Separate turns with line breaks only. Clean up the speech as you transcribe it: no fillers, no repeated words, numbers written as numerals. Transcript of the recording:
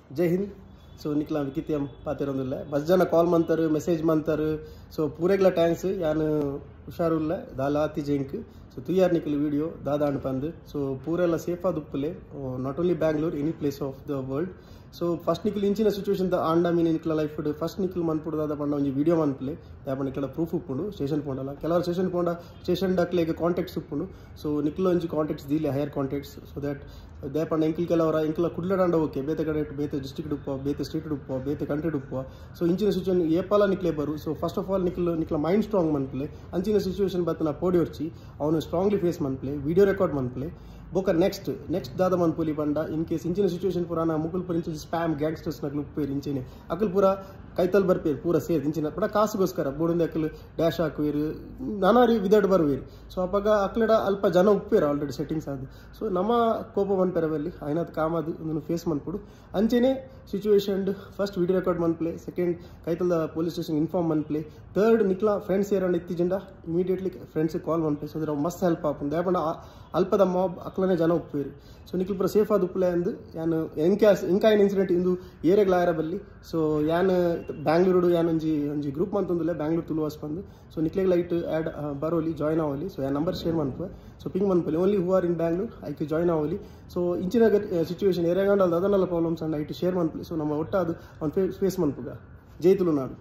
जय हिंद. सो निकला विकित्यम पातिरंदुल्ला बस जन कॉल मंतर मेसेज मंतर सो पूरेगला थैंक्स यान हुशारुल्ला दाला आती जेंक सो तुयार निकल वीडियो दादा अनपंद सो पूरेला सेफा दुप्पले not only Bangalore any place of the world so first निकल इंचिन सिचुएशन आंडा मीन निकल लाइफ फस्ट निकल मनपुड़ दादा पंड ಒಂದು ವಿಡಿಯೋ ಮನ್ಪಲೆ ದಾಪನ ಇಕಲ ಪ್ರೂಫ್ ಉಪ್ಪುಂಡು ಸ್ಟೇಷನ್ ಪೋಂಡಲ ಕೆಲವರು ಸ್ಟೇಷನ್ ಡಕ್ಲೆಗೆ ಕಾಂಟ್ಯಾಕ್ಟ್ಸ್ ಉಪ್ಪುಂಡು ಸೊ ನಿಕಲ ಒಂಜಿ ಕಾಂಟ್ಯಾಕ್ಟ್ಸ್ ದೀಲೆ ಹೈಯರ್ ಕಾಂಟ್ಯಾಕ್ಟ್ಸ್ ಸೊ ದಟ್ ದಾಪನ ಎಂಕಿಲ್ ಕೆಲವರ ಎಂಕಿಲ ಕುಡ್ಲಡಂಡ ಓಕೆ ಬೇತೆ ಕಡೆ ಬೇತೆ ಡಿಸ್ಟ್ರಿಕ್ಟ್ ಉಪ್ಪ ಬೇತೆ ಸ್ಟೇಟ್ ಉಪ್ಪ ಬೇತೆ ಕಂಟ್ರಿ ಉಪ್ಪ ಸೊ ಇಂಚಿನ ಸಿಚುವೇಶನ್ ಏಪಾಲ ನಿಕ್ಲೆ ಬರು ಸೊ ಫಸ್ಟ್ ಆಫ್ ಆಲ್ ನಿಕಲ ಮೈಂಡ್ ಸ್ಟ್ರಾಂಗ್ ಮನ್ಪಲೆ ಅಂಚಿನ ಸಿಚುವೇಶನ್ ಬತ್ತನ ಪೋಡಿಯೊರ್ಚಿ ಅವನು ಸ್ಟ್ರಾಂಗ್ಲಿ ಫೇಸ್ ಮನ್ಪಲೆ ವಿಡಿಯೋ ರೆಕಾರ್ಡ್ ಮನ್ಪಲೆ बोका नेक्स्ट दादा मन पुली बंडा इन केस इंचिन सिचुएशन पूरा मुकुल पर इंच स्पैम गैंगस्टर्स नकल उपेर इंचेने अकल पूरा कैतल बरपेर पूरा सेर इंचिन बड़ा कासुगोस्कर बोडिंद अकल डैश हाकुवेर नाना विदड बरवेर सो अप्पाग अकलड अल्प जन उपेर आलरेडी सेटिंग्स आदि सो नम कोप मनपेरवल्ली आयन कामद फेस मनपुडु अंचेने सिचुएशन फस्ट वीडियो रेकॉर्ड मनप्ले सेकेंड कैतल पोलीस स्टेशन इन्फॉर्म मनप्ले थर्ड निकला फ्रेंड्स ಏರಣ್ಣ ಇತ್ತಿಜಿಂದ ಇಮಿಡಿಯೇಟ್ಲಿ ಫ್ರೆಂಡ್ಸ್ ಕಾಲ್ ಮನ್ಪ್ಲೆ ಸೊ ದರ ಮಸ್ತ್ ಹೆಲ್ಪ್ ಆಪುಂಡು ದಾಪಂಡ ಅಲ್ಪದ ಮಾಬ್ ಅಕ್ಲನೆ ಜನ ಉಪ್ಪೇರು ಸೊ ನಿಕಲ್ ಪೂರ ಸೇಫ್ ಆದ ಉಪ್ಪಲೆ ಅಂದು ಯಾನು ಎಂಕಾ ಇನ್ಸಿಡೆಂಟ್ ಇಂದು ಏರೆಗ್ಲ ಆಯರಬಲ್ಲಿ ಸೊ ಯಾನ್ ಬ್ಯಾಂಗ್ಳೂರು ಯಾನ್ ಒಂಜಿ ಗ್ರೂಪ್ ಮಂತೊಂದುಲೆ ಬ್ಯಾಂಗ್ಳೂರು ತುಳುವಾಸ್ ಬಂದು ಸೊ ನಿಕ್ಲೆಗ್ ಲೈಟ್ ಆ್ಯಡ್ ಬರೋಲಿ ಜಾಯ್ನ್ ಆವಲಿ ಸೊ ಯಾ ನಂಬರ್ ಶೇರ್ ಮನ್ಪೆ ಸೊ ಪಿಂಗ್ ಮನ್ಪಲೆ only who are in Bangalore ಐಕೆ ಜಾಯ್ನ್ ಆವಲಿ ಸೊ ಇಂಚಿನ ಸಿಚುವೇಶನ್ ಏರೆಗಂಡಲ್ ಅದನ್ನೆಲ್ಲ ಪ್ರಾಬ್ಲಮ್ಸ್ ಅಂಡ್ ಐಟು ಶೇರ್ ಮನ್ಪಲೆ ಸೊ ನಮ್ಮ ಒಟ್ಟಾದು ಅವ್ನು ಫೇಸ್ ಮನ್ಪುಗ ಜೈ ತುಳುನಾಡು.